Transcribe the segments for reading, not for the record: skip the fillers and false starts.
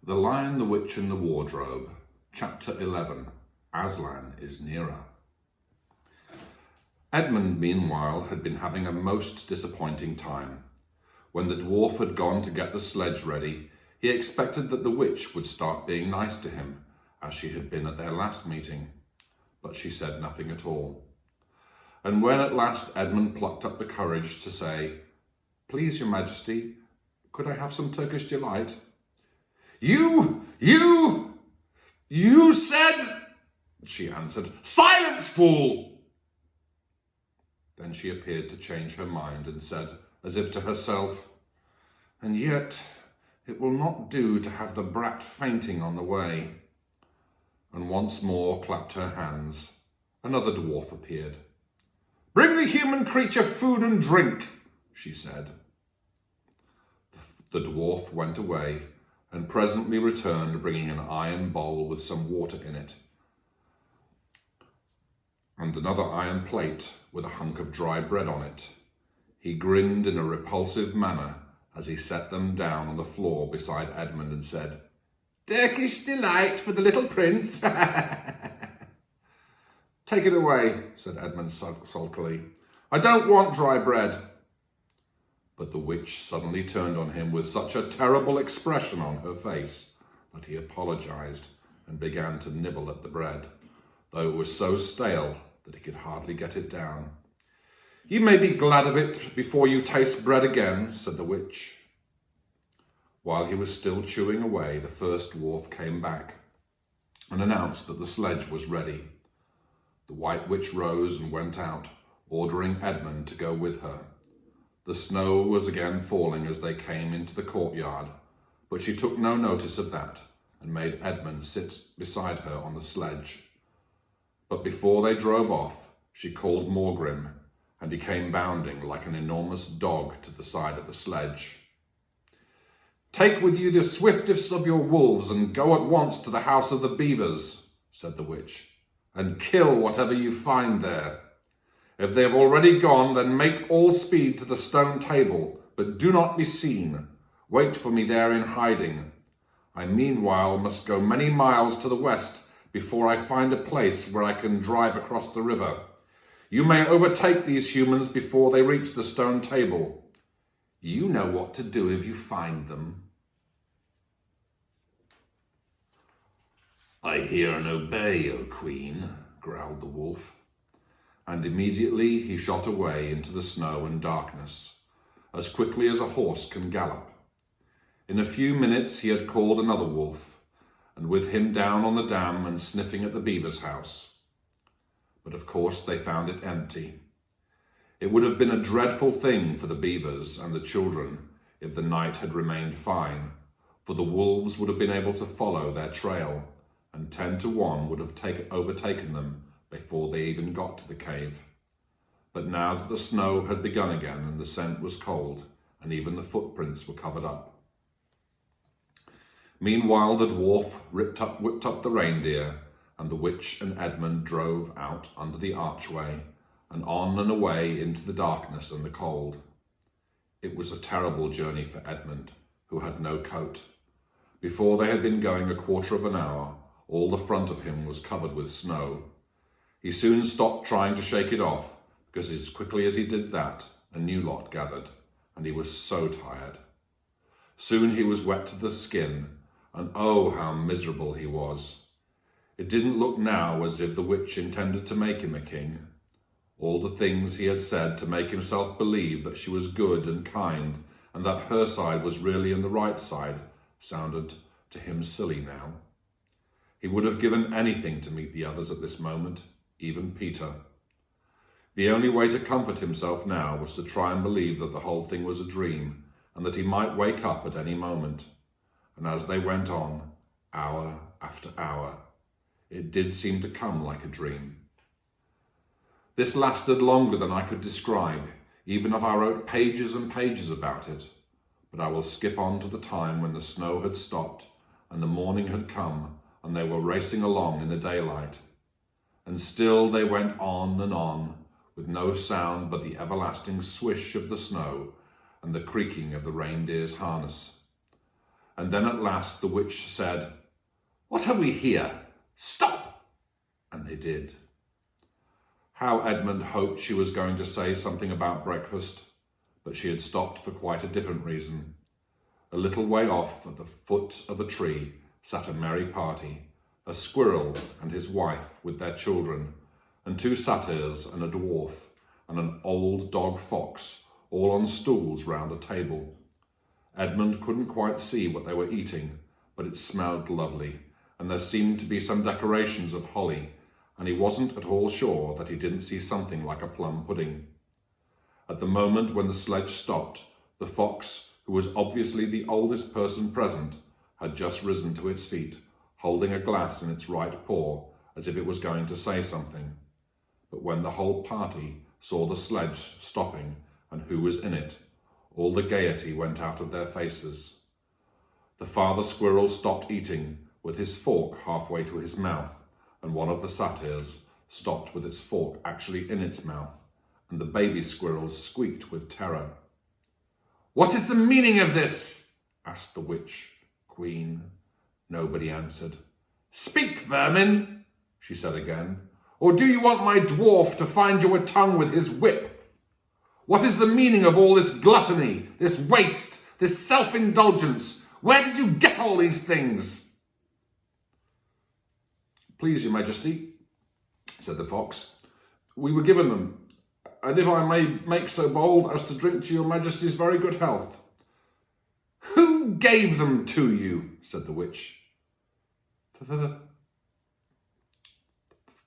The Lion, the Witch and the Wardrobe, Chapter 11, Aslan is nearer. Edmund, meanwhile, had been having a most disappointing time. When the dwarf had gone to get the sledge ready, he expected that the witch would start being nice to him, as she had been at their last meeting. But she said nothing at all. And when at last Edmund plucked up the courage to say, "Please, your majesty, could I have some Turkish delight?" You said, she answered, "Silence, fool!" Then she appeared to change her mind and said, as if to herself, "And yet it will not do to have the brat fainting on the way," and once more clapped her hands. Another dwarf appeared. "Bring the human creature food and drink," she said. The dwarf went away and presently returned bringing an iron bowl with some water in it, and another iron plate with a hunk of dry bread on it. He grinned in a repulsive manner as he set them down on the floor beside Edmund and said, "Turkish delight for the little prince." "Take it away," said Edmund sulkily. "I don't want dry bread." But the witch suddenly turned on him with such a terrible expression on her face that he apologized and began to nibble at the bread, though it was so stale that he could hardly get it down. "You may be glad of it before you taste bread again," said the witch. While he was still chewing away, the first dwarf came back and announced that the sledge was ready. The White Witch rose and went out, ordering Edmund to go with her. The snow was again falling as they came into the courtyard, but she took no notice of that and made Edmund sit beside her on the sledge. But before they drove off, she called Morgrim, and he came bounding like an enormous dog to the side of the sledge. "Take with you the swiftest of your wolves and go at once to the house of the beavers," said the witch, "and kill whatever you find there. If they have already gone, then make all speed to the stone table, but do not be seen. Wait for me there in hiding. I meanwhile must go many miles to the west before I find a place where I can drive across the river. You may overtake these humans before they reach the stone table. You know what to do if you find them." "I hear and obey, O Queen," growled the wolf. And immediately he shot away into the snow and darkness, as quickly as a horse can gallop. In a few minutes he had called another wolf, and with him down on the dam and sniffing at the beaver's house. But of course they found it empty. It would have been a dreadful thing for the beavers and the children if the night had remained fine, for the wolves would have been able to follow their trail, and 10 to 1 would have overtaken them before they even got to the cave. But now that the snow had begun again and the scent was cold, and even the footprints were covered up. Meanwhile the dwarf whipped up the reindeer, and the witch and Edmund drove out under the archway, and on and away into the darkness and the cold. It was a terrible journey for Edmund, who had no coat. Before they had been going a quarter of an hour, all the front of him was covered with snow. He soon stopped trying to shake it off, because as quickly as he did that, a new lot gathered, and he was so tired. Soon he was wet to the skin, and oh, how miserable he was. It didn't look now as if the witch intended to make him a king. All the things he had said to make himself believe that she was good and kind, and that her side was really in the right side, sounded to him silly now. He would have given anything to meet the others at this moment, even Peter. The only way to comfort himself now was to try and believe that the whole thing was a dream, and that he might wake up at any moment. And as they went on, hour after hour, it did seem to come like a dream. This lasted longer than I could describe, even if I wrote pages and pages about it. But I will skip on to the time when the snow had stopped and the morning had come and they were racing along in the daylight. And still they went on, with no sound but the everlasting swish of the snow and the creaking of the reindeer's harness. and then at last the witch said, "What have we here? Stop!" And they did. How Edmund hoped she was going to say something about breakfast, but she had stopped for quite a different reason. A little way off, at the foot of a tree, sat a merry party, a squirrel and his wife with their children, and 2 satyrs and a dwarf, and an old dog fox, all on stools round a table. Edmund couldn't quite see what they were eating, but it smelled lovely, and there seemed to be some decorations of holly, and he wasn't at all sure that he didn't see something like a plum pudding. At the moment when the sledge stopped, the fox, who was obviously the oldest person present, had just risen to its feet, holding a glass in its right paw, as if it was going to say something. But when the whole party saw the sledge stopping and who was in it, all the gaiety went out of their faces. The father squirrel stopped eating, with his fork halfway to his mouth, and one of the satyrs stopped with its fork actually in its mouth, and the baby squirrels squeaked with terror. "What is the meaning of this?" asked the witch queen. Nobody answered. "Speak, vermin," she said again, "or do you want my dwarf to find you a tongue with his whip? What is the meaning of all this gluttony, this waste, this self-indulgence? Where did you get all these things?" "Please, your majesty," said the fox, "we were given them, and if I may make so bold as to drink to your majesty's very good health." "Who gave them to you?" said the witch.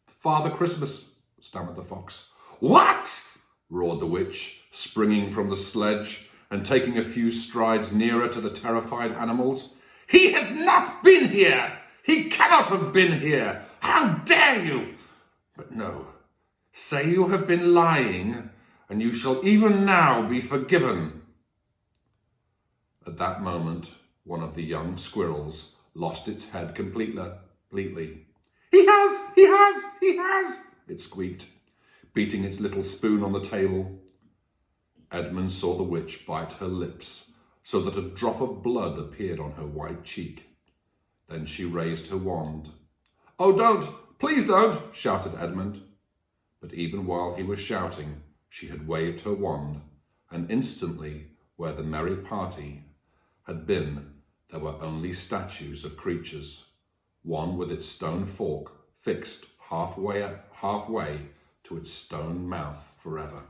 "Father Christmas," stammered the fox. "What?" roared the witch, springing from the sledge and taking a few strides nearer to the terrified animals. "He has not been here! He cannot have been here! How dare you! But no, say you have been lying, and you shall even now be forgiven." At that moment, one of the young squirrels lost its head completely. He has, it squeaked, beating its little spoon on the table. Edmund saw the witch bite her lips so that a drop of blood appeared on her white cheek. Then she raised her wand. "Oh, don't! Please don't!" shouted Edmund. But even while he was shouting, she had waved her wand, and instantly, where the merry party had been, there were only statues of creatures, one with its stone fork fixed halfway to its stone mouth forever.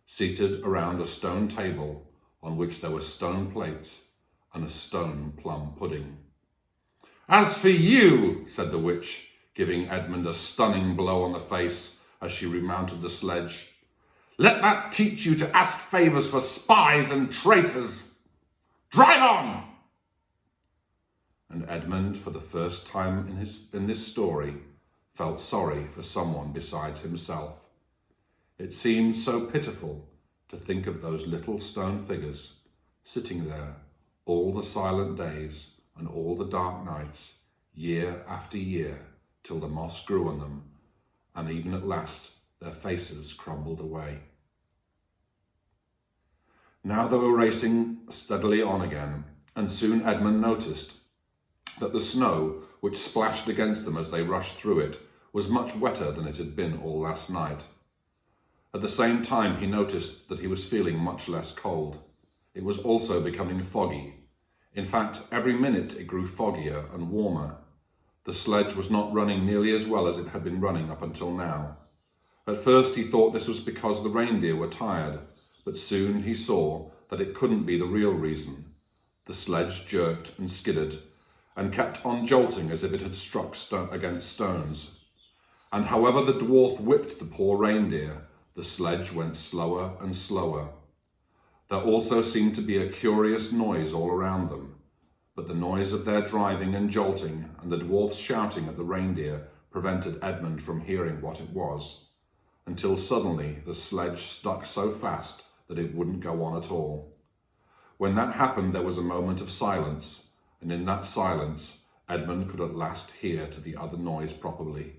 Seated around a stone table on which there were stone plates and a stone plum pudding. "As for you," said the witch, giving Edmund a stunning blow on the face as she remounted the sledge, "let that teach you to ask favours for spies and traitors. Drive on!" And Edmund, for the first time in this story, felt sorry for someone besides himself. It seemed so pitiful to think of those little stone figures sitting there all the silent days and all the dark nights, year after year, till the moss grew on them, and even at last their faces crumbled away. Now they were racing steadily on again, and soon Edmund noticed that the snow, which splashed against them as they rushed through it, was much wetter than it had been all last night. At the same time, he noticed that he was feeling much less cold. It was also becoming foggy. In fact, every minute it grew foggier and warmer. The sledge was not running nearly as well as it had been running up until now. At first he thought this was because the reindeer were tired, but soon he saw that it couldn't be the real reason. The sledge jerked and skidded and kept on jolting as if it had struck against stones. And however the dwarf whipped the poor reindeer, the sledge went slower and slower. There also seemed to be a curious noise all around them, but the noise of their driving and jolting and the dwarf's shouting at the reindeer prevented Edmund from hearing what it was, until suddenly the sledge stuck so fast that it wouldn't go on at all. When that happened, there was a moment of silence, and in that silence, Edmund could at last hear to the other noise properly.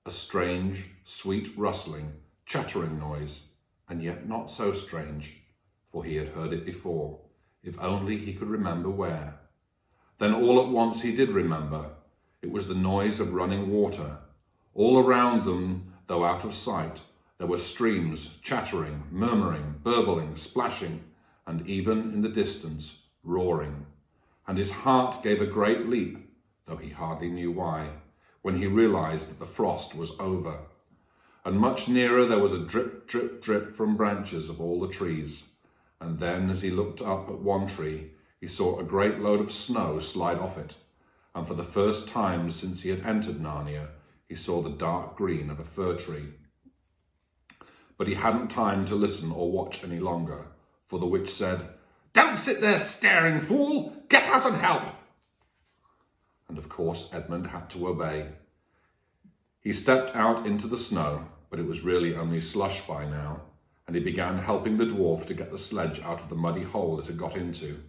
A strange, sweet rustling, chattering noise, and yet not so strange, for he had heard it before. If only he could remember where. Then all at once he did remember. It was the noise of running water. All around them, though out of sight, there were streams chattering, murmuring, burbling, splashing, and even in the distance, roaring. And his heart gave a great leap, though he hardly knew why, when he realized that the frost was over. And much nearer there was a drip, drip, drip from branches of all the trees. And then, as he looked up at one tree, he saw a great load of snow slide off it. And for the first time since he had entered Narnia, he saw the dark green of a fir tree. But he hadn't time to listen or watch any longer, for the witch said, "Don't sit there staring, fool! Get out and help!" And of course Edmund had to obey. He stepped out into the snow, but it was really only slush by now, and he began helping the dwarf to get the sledge out of the muddy hole it had got into.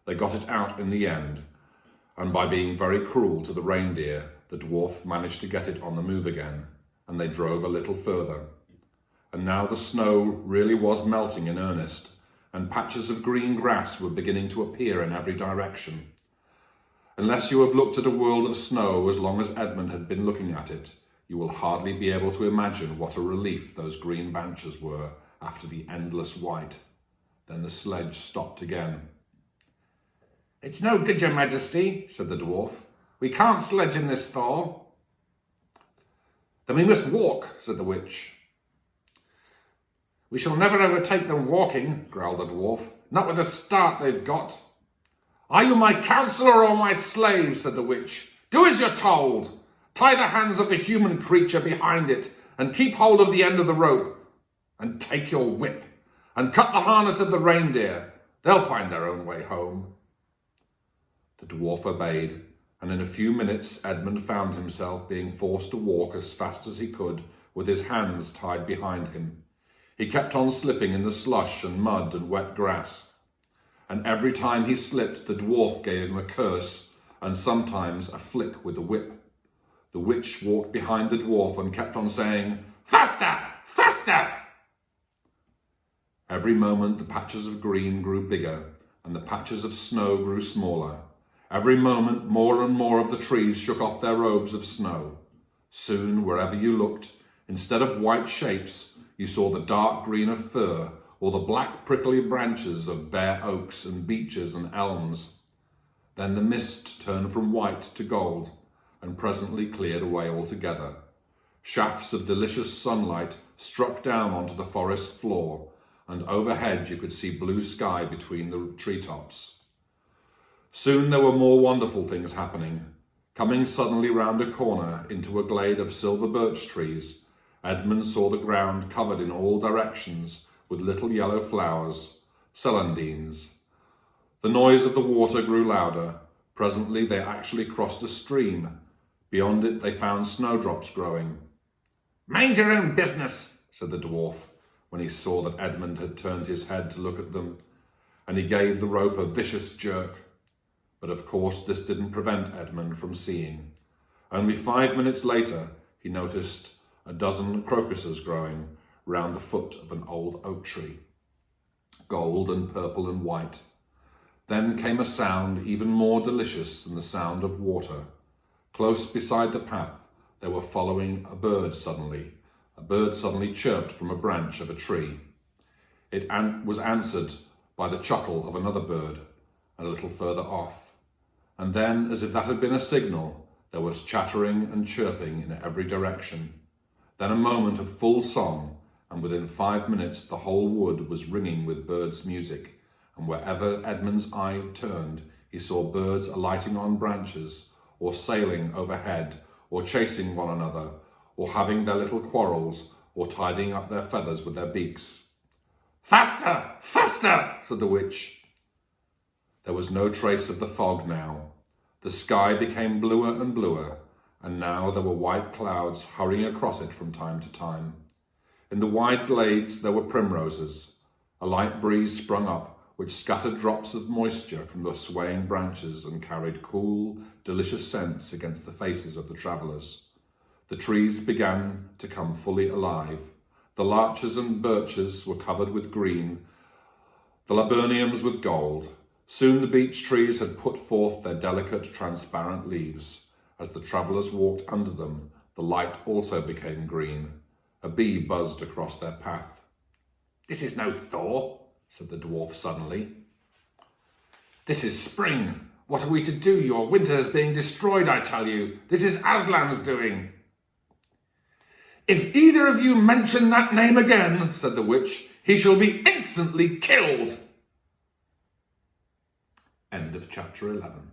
They got it out in the end, and by being very cruel to the reindeer, the dwarf managed to get it on the move again, and they drove a little further. And now the snow really was melting in earnest, and patches of green grass were beginning to appear in every direction. Unless you have looked at a world of snow as long as Edmund had been looking at it, you will hardly be able to imagine what a relief those green branches were after the endless white. Then the sledge stopped again. "It's no good, your majesty," said the dwarf. "We can't sledge in this thaw." "Then we must walk," said the witch. "We shall never overtake them walking," growled the dwarf. "Not with the start they've got." "Are you my counsellor or my slave?" said the witch. "Do as you're told. Tie the hands of the human creature behind it and keep hold of the end of the rope. And take your whip and cut the harness of the reindeer. They'll find their own way home." The dwarf obeyed, and in a few minutes Edmund found himself being forced to walk as fast as he could with his hands tied behind him. He kept on slipping in the slush and mud and wet grass, and every time he slipped the dwarf gave him a curse and sometimes a flick with the whip. The witch walked behind the dwarf and kept on saying, "Faster! Faster!" Every moment the patches of green grew bigger and the patches of snow grew smaller. Every moment more and more of the trees shook off their robes of snow. Soon, wherever you looked, instead of white shapes, you saw the dark green of fir or the black prickly branches of bare oaks and beeches and elms. Then the mist turned from white to gold and presently cleared away altogether. Shafts of delicious sunlight struck down onto the forest floor, and overhead you could see blue sky between the treetops. Soon there were more wonderful things happening. Coming suddenly round a corner into a glade of silver birch trees, Edmund saw the ground covered in all directions with little yellow flowers, celandines. The noise of the water grew louder. Presently they actually crossed a stream. Beyond it they found snowdrops growing. "Mind your own business," said the dwarf, when he saw that Edmund had turned his head to look at them, and he gave the rope a vicious jerk. But of course this didn't prevent Edmund from seeing. Only 5 minutes later he noticed a dozen crocuses growing round the foot of an old oak tree, gold and purple and white. Then came a sound even more delicious than the sound of water. Close beside the path they were following a bird suddenly. A bird suddenly chirped from a branch of a tree. It was answered by the chuckle of another bird a little further off. And then, as if that had been a signal, there was chattering and chirping in every direction. Then a moment of full song, and within 5 minutes the whole wood was ringing with birds' music, and wherever Edmund's eye turned, he saw birds alighting on branches, or sailing overhead, or chasing one another, or having their little quarrels, or tidying up their feathers with their beaks. "Faster! Faster!" said the witch. There was no trace of the fog now. The sky became bluer and bluer, and now there were white clouds hurrying across it from time to time. In the wide glades there were primroses. A light breeze sprung up, which scattered drops of moisture from the swaying branches and carried cool, delicious scents against the faces of the travellers. The trees began to come fully alive. The larches and birches were covered with green, the laburnums with gold, Soon the beech trees had put forth their delicate, transparent leaves. As the travellers walked under them, the light also became green. A bee buzzed across their path. "This is no thaw," said the dwarf suddenly. "This is spring. What are we to do? Your winter is being destroyed, I tell you. This is Aslan's doing." "If either of you mention that name again," said the witch, "he shall be instantly killed." End of chapter 11.